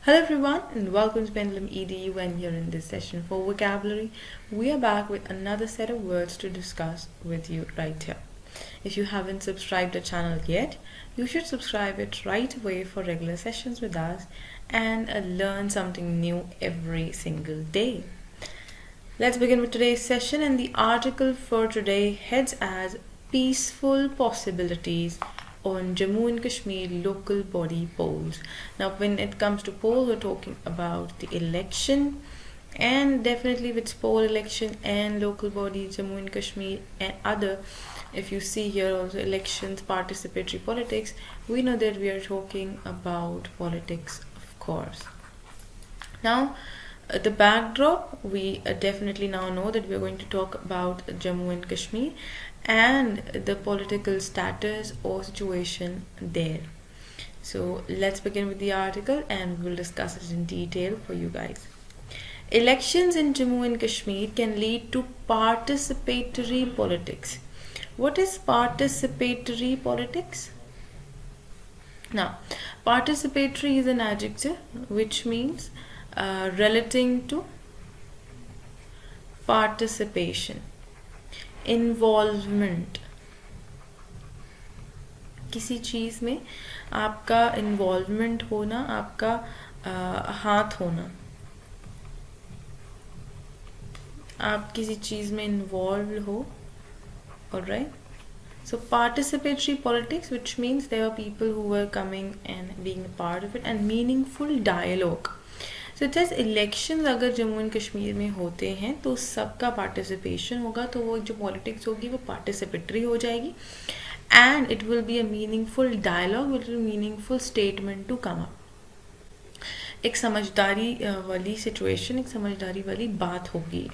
Hello everyone and welcome to PendulumEdu, and here in this session for vocabulary, we are back with another set of words to discuss with you right here. If you haven't subscribed the channel yet, you should subscribe it right away for regular sessions with us and learn something new every single day. Let's begin with today's session, and the article for today heads as Peaceful Possibilities on Jammu and Kashmir local body polls. Now when it comes to polls, we're talking about the election, and definitely with poll election and local body Jammu and Kashmir and other, if you see here also elections, participatory politics, we know that we are talking about politics, of course. Now the backdrop, we definitely now know that we are going to talk about Jammu and Kashmir and the political status or situation there. So let's begin with the article and we'll discuss it in detail for you guys. Elections in Jammu and Kashmir can lead to participatory politics. What is participatory politics? Now, participatory is an adjective which means relating to participation, involvement, किसी चीज़ में आपका involvement होना, आपका हाथ होना, आप किसी चीज़ में इन्वॉल्व हो. Alright, so participatory politics, which means there are people who were coming and being a part of it, and meaningful dialogue. So it says elections अगर जम्मू एंड कश्मीर में होते हैं तो सबका पार्टिसिपेशन होगा, तो वो जो पॉलिटिक्स होगी वो पार्टिसिपेटरी हो जाएगी, and it will be a meaningful dialogue with meaningful statement to come up. एक समझदारी वाली सिचुएशन, एक समझदारी वाली बात होगी.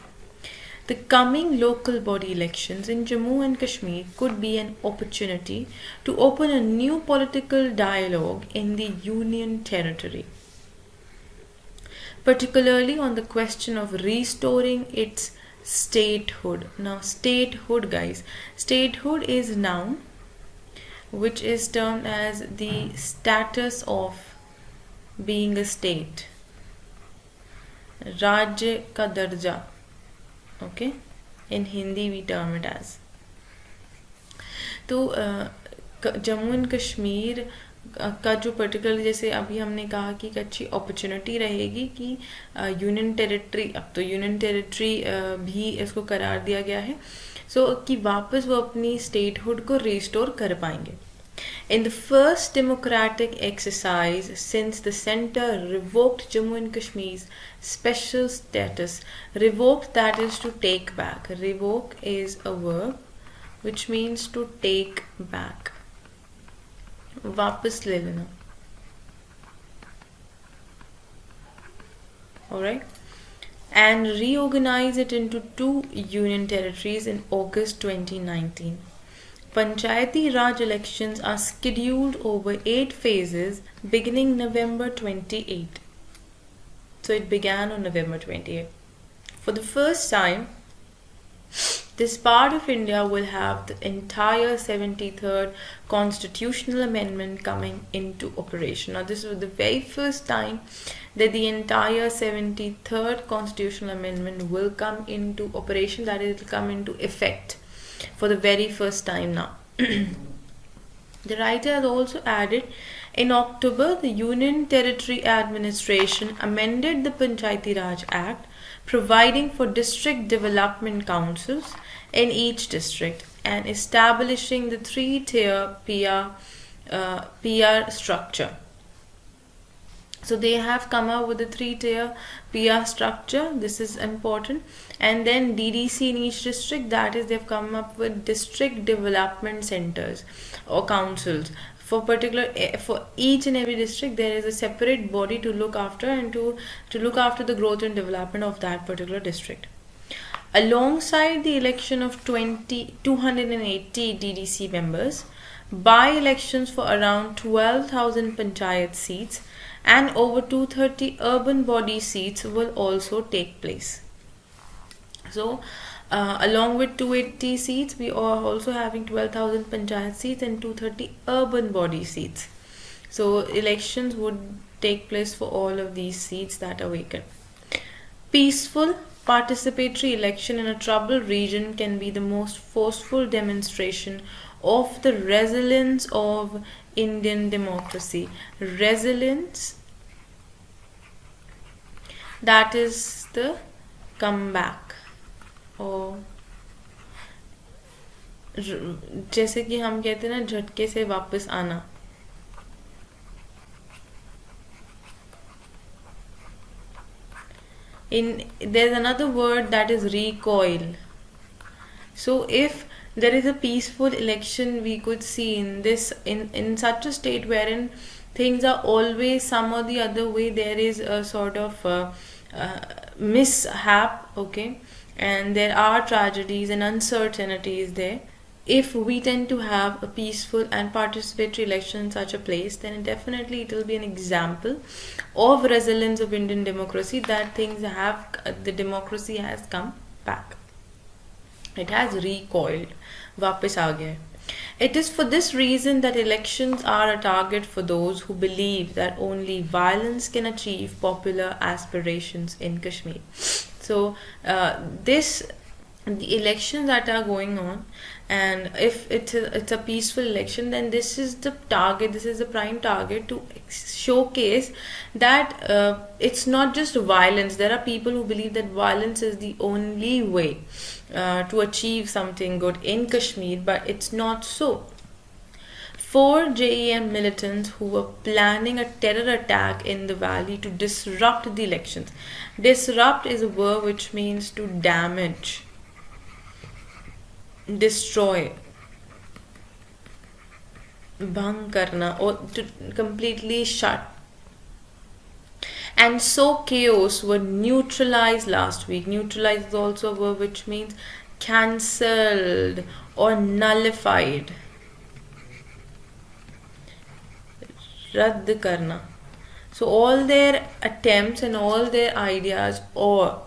The coming local body elections in Jammu and Kashmir could be an opportunity to open a new political dialogue in the Union Territory, particularly on the question of restoring its statehood. Now statehood, guys, statehood is a noun which is termed as the status of being a state. राज्य का दर्जा, okay, in Hindi we term it as. तो Jammu and Kashmir का जो particular, जैसे अभी हमने कहा कि एक अच्छी अपॉर्चुनिटी रहेगी कि यूनियन टेरिटरी, अब तो यूनियन टेरिटरी भी इसको करार दिया गया है, सो कि वापस वो अपनी स्टेटहुड को रिस्टोर कर पाएंगे. In the first democratic exercise since the center revoked Jammu and Kashmir's special status, revoked, that is to take back. Revoke is a verb which means to take back, वापस ले लेना. Alright, and reorganize it into 2 union territories in August 2019. Panchayati Raj elections are scheduled over 8 phases beginning November 28. So it began on November 28. For the first time, this part of India will have the entire 73rd constitutional amendment coming into operation. Now this was the very first time that the entire 73rd constitutional amendment will come into operation, that is, it will come into effect for the very first time now. The writer has also added, in October, the Union Territory Administration amended the Panchayati Raj Act, providing for district development councils in each district and establishing the 3-tier PR structure. So they have come up with a 3-tier PR structure. This is important. And then DDC in each district, that is, they've come up with district development centers or councils. For each and every district, there is a separate body to look after and to look after the growth and development of that particular district. Alongside the election of 280 DDC members, by-elections for around 12,000 panchayat seats and over 230 urban body seats will also take place. So along with 280 seats, we are also having 12,000 panchayat seats and 230 urban body seats. So elections would take place for all of these seats that are vacant. Peaceful participatory election in a troubled region can be the most forceful demonstration of the resilience of Indian democracy. Resilience, that is the comeback, or जैसे कि हम कहते हैं ना, झटके से वापस आना. There's another word that is recoil. So if there is a peaceful election, we could see in such a state wherein things are always some or the other way, there is a sort of mishap, okay, and there are tragedies and uncertainties there. If we tend to have a peaceful and participatory election in such a place, then definitely it will be an example of resilience of Indian democracy, that the democracy has come back. It has recoiled. Wapas aa gaya. It is for this reason that elections are a target for those who believe that only violence can achieve popular aspirations in Kashmir. So the elections that are going on, and if it's a peaceful election, then this is the target, this is the prime target to showcase that it's not just violence. There are people who believe that violence is the only way to achieve something good in Kashmir, but it's not so. 4 JEM militants who were planning a terror attack in the valley to disrupt the elections. Disrupt is a verb which means to damage, destroy, bhang karna, or to completely shut. And so chaos were neutralized last week. Neutralized is also a verb which means cancelled or nullified. Radd karna. So all their attempts and all their ideas or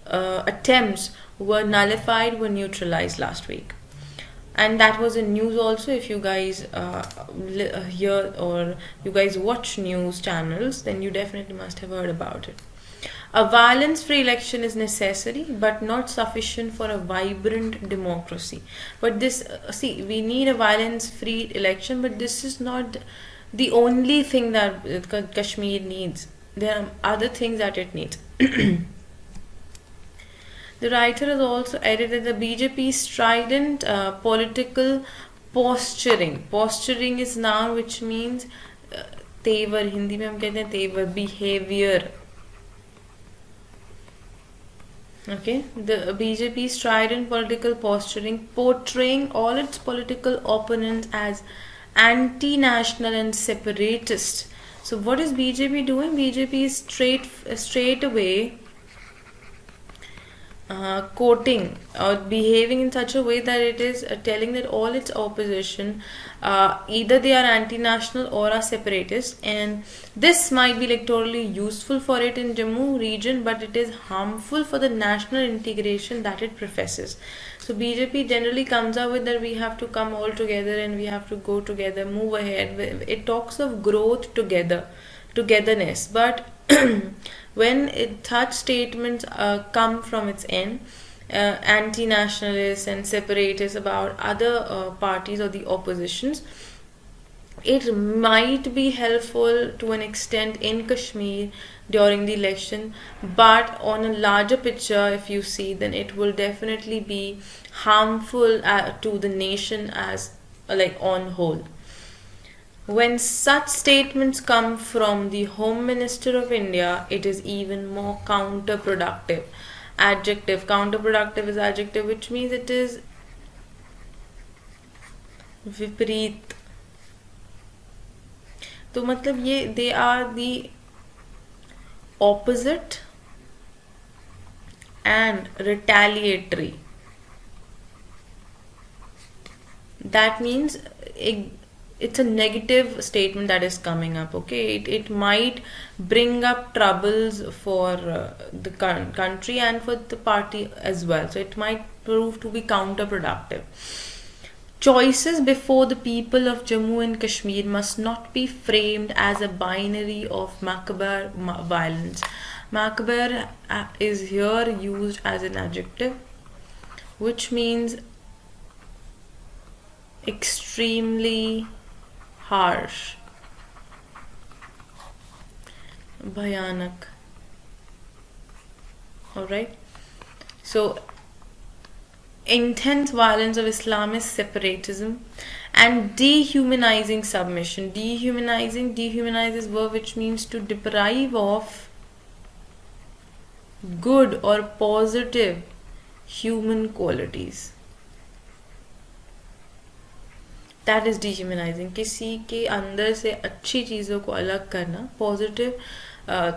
attempts were nullified, were neutralized last week. And that was in news also. If you guys hear or you guys watch news channels, then you definitely must have heard about it. A violence-free election is necessary but not sufficient for a vibrant democracy. But this, we need a violence-free election, but this is not the only thing that Kashmir needs. There are other things that it needs. The writer has also edited the BJP's strident political posturing. Posturing is noun which means tevar. Hindi में हम कहते हैं tevar, behavior. Okay, the BJP's strident political posturing, portraying all its political opponents as anti-national and separatist. So what is BJP doing? BJP is straight away quoting or behaving in such a way that it is telling that all its opposition either they are anti-national or are separatist, and this might be electorally useful for it in Jammu region, but it is harmful for the national integration that it professes. So BJP generally comes up with that we have to come all together and we have to go together, move ahead. It talks of growth togetherness, but when such statements come from its end, anti-nationalists and separatists about other parties or the oppositions, it might be helpful to an extent in Kashmir during the election, but on a larger picture, if you see, then it will definitely be harmful to the nation as on whole. When such statements come from the Home Minister of India, it is even more counterproductive. Adjective. Counterproductive is adjective which means it is vipareet. तो मतलब ये they are the opposite and retaliatory. That means it's a negative statement that is coming up. Okay, it might bring up troubles for the country and for the party as well. So it might prove to be counterproductive. choices before the people of Jammu and Kashmir must not be framed as a binary of Macabre violence. Macabre is here used as an adjective, which means extremely harsh, bhayanak. Alright, so intense violence of Islamist separatism and dehumanizing submission. Dehumanize is verb which means to deprive of good or positive human qualities. That is dehumanizing. किसी के अंदर से अच्छी चीज़ों को अलग करना, positive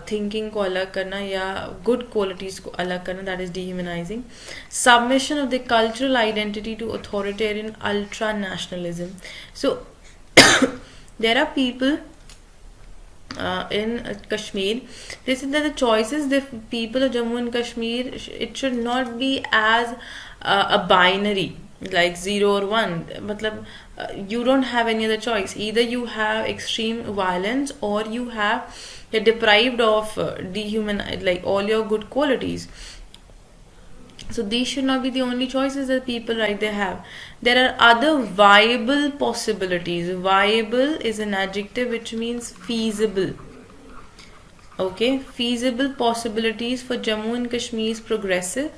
thinking को अलग करना या गुड क्वालिटीज़ को अलग करना, that is dehumanizing. Submission of the cultural identity to authoritarian ultra-nationalism. So there are people in Kashmir, they said that the choices the people of Jammu and Kashmir, it should not be as a binary like 0 or 1. Matlab, you don't have any other choice. Either you have extreme violence or you're deprived of like all your good qualities. So these should not be the only choices that people right there have. There are other viable possibilities. Viable is an adjective which means feasible. Okay, feasible possibilities for Jammu and Kashmir's progressive,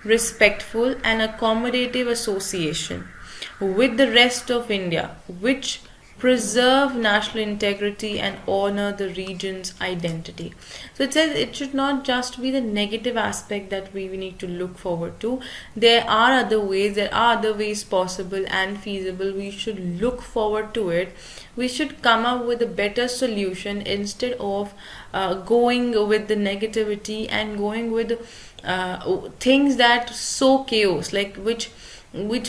respectful and accommodative association with the rest of India, which preserve national integrity and honor the region's identity. So it says it should not just be the negative aspect that we need to look forward to. There are other ways possible and feasible. We should look forward to it. We should come up with a better solution instead of going with the negativity and going with things that sow chaos, like which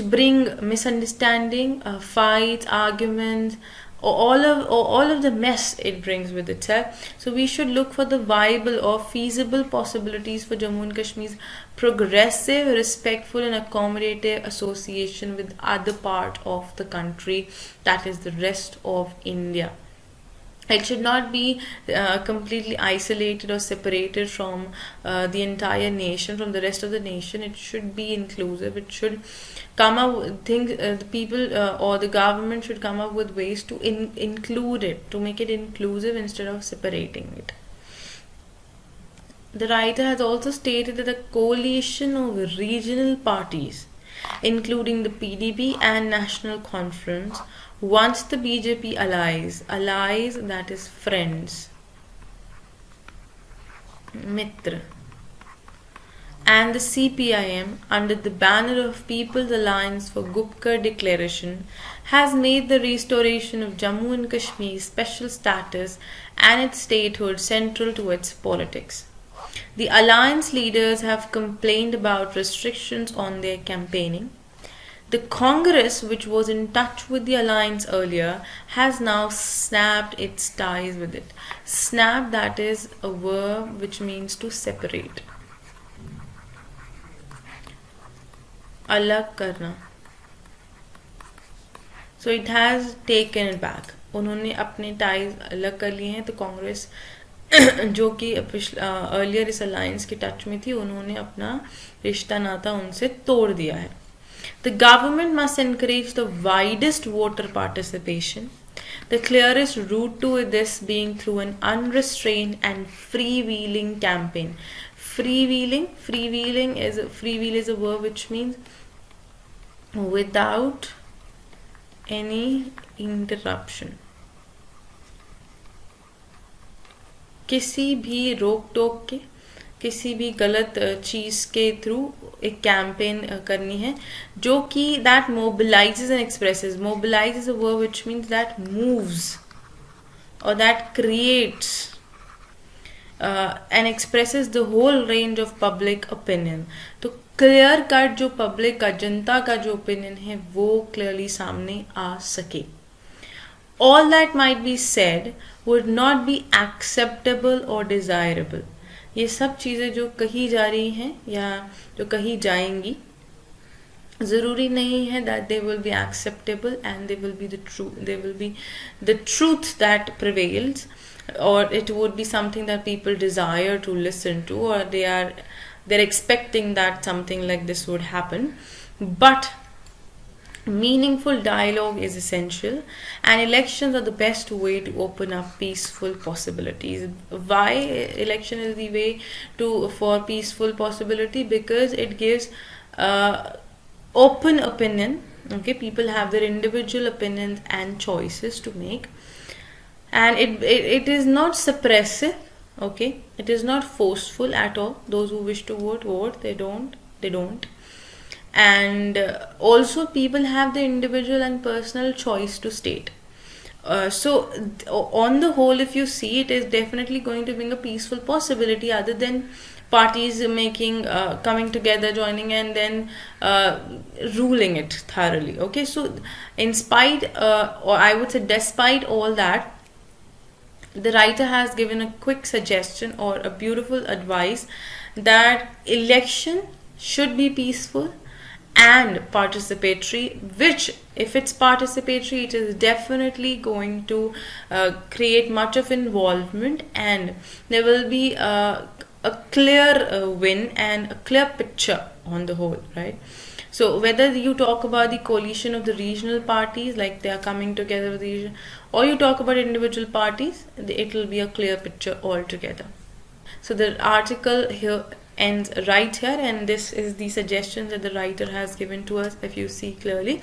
bring misunderstanding, fights, arguments, all of the mess it brings with itself. So we should look for the viable or feasible possibilities for Jammu and Kashmir's progressive, respectful and accommodative association with other part of the country, that is the rest of India. It should not be completely isolated or separated from the entire nation, from the rest of the nation. It should be inclusive. It should come up with things, the people or the government should come up with ways to include it, to make it inclusive instead of separating it. The writer has also stated that a coalition of regional parties, including the PDP and National Conference, once the BJP allies, that is friends, Mitra, and the CPIM under the banner of People's Alliance for Gupkar Declaration has made the restoration of Jammu and Kashmir's special status and its statehood central to its politics. The alliance leaders have complained about restrictions on their campaigning. The Congress, which was in touch with the alliance earlier, has now snapped its ties with it. Snap, that is a verb which means to separate. Alag karna. So it has taken it back. उन्होंने अपने ties अलग कर लिए हैं. तो कांग्रेस जो कि earlier इस alliance के touch में थी, उन्होंने अपना रिश्ता नाता उनसे तोड़ दिया है. The government must encourage the widest voter participation. The clearest route to this being through an unrestrained and freewheeling campaign. Freewheeling is a verb which means without any interruption. किसी भी रोक टोक के, किसी भी गलत चीज़ के थ्रू एक कैंपेन करनी है जो कि that mobilizes and expresses. Mobilize is a verb which means that moves or that creates and expresses the whole range of public opinion. तो क्लियर कट जो पब्लिक का, जनता का जो ओपिनियन है वो क्लियरली सामने आ सके. All that might be said would not be acceptable or desirable. ये सब चीज़ें जो कही जा रही हैं या जो कही जाएंगी, ज़रूरी नहीं है that they will be acceptable and they will be the truth, they will be the truth that prevails, or it would be something that people desire to listen to, or they're expecting that something like this would happen. But meaningful dialogue is essential, and elections are the best way to open up peaceful possibilities. Why election is the way for peaceful possibility? Because it gives open opinion. Okay, people have their individual opinions and choices to make, and it is not suppressive. Okay, it is not forceful at all. Those who wish to vote. They don't. And also people have the individual and personal choice to state. So on the whole, if you see, it is definitely going to bring a peaceful possibility, other than parties coming together, joining, and then ruling it thoroughly. Okay, so in spite, or I would say despite all that, the writer has given a quick suggestion or a beautiful advice that election should be peaceful and participatory, which if it's participatory, it is definitely going to create much of involvement, and there will be a clear win and a clear picture on the whole, right? So whether you talk about the coalition of the regional parties, like they are coming together with the region, or you talk about individual parties, it will be a clear picture altogether. So the article here ends right here, and this is the suggestions that the writer has given to us. If you see clearly,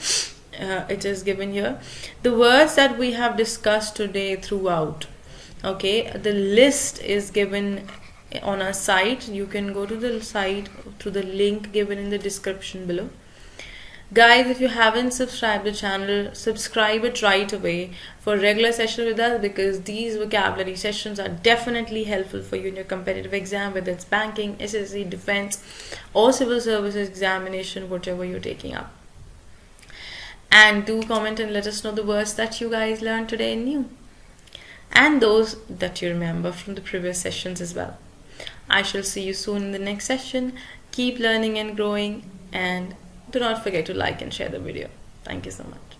it is given here. The words that we have discussed today throughout, okay, the list is given on our site. You can go to the site through the link given in the description below. Guys, if you haven't subscribed the channel, subscribe it right away for regular sessions with us, because these vocabulary sessions are definitely helpful for you in your competitive exam, whether it's banking, SSC, defense, or civil services examination, whatever you're taking up. And do comment and let us know the words that you guys learned today new, and those that you remember from the previous sessions as well. I shall see you soon in the next session. Keep learning and growing, and do not forget to like and share the video. Thank you so much.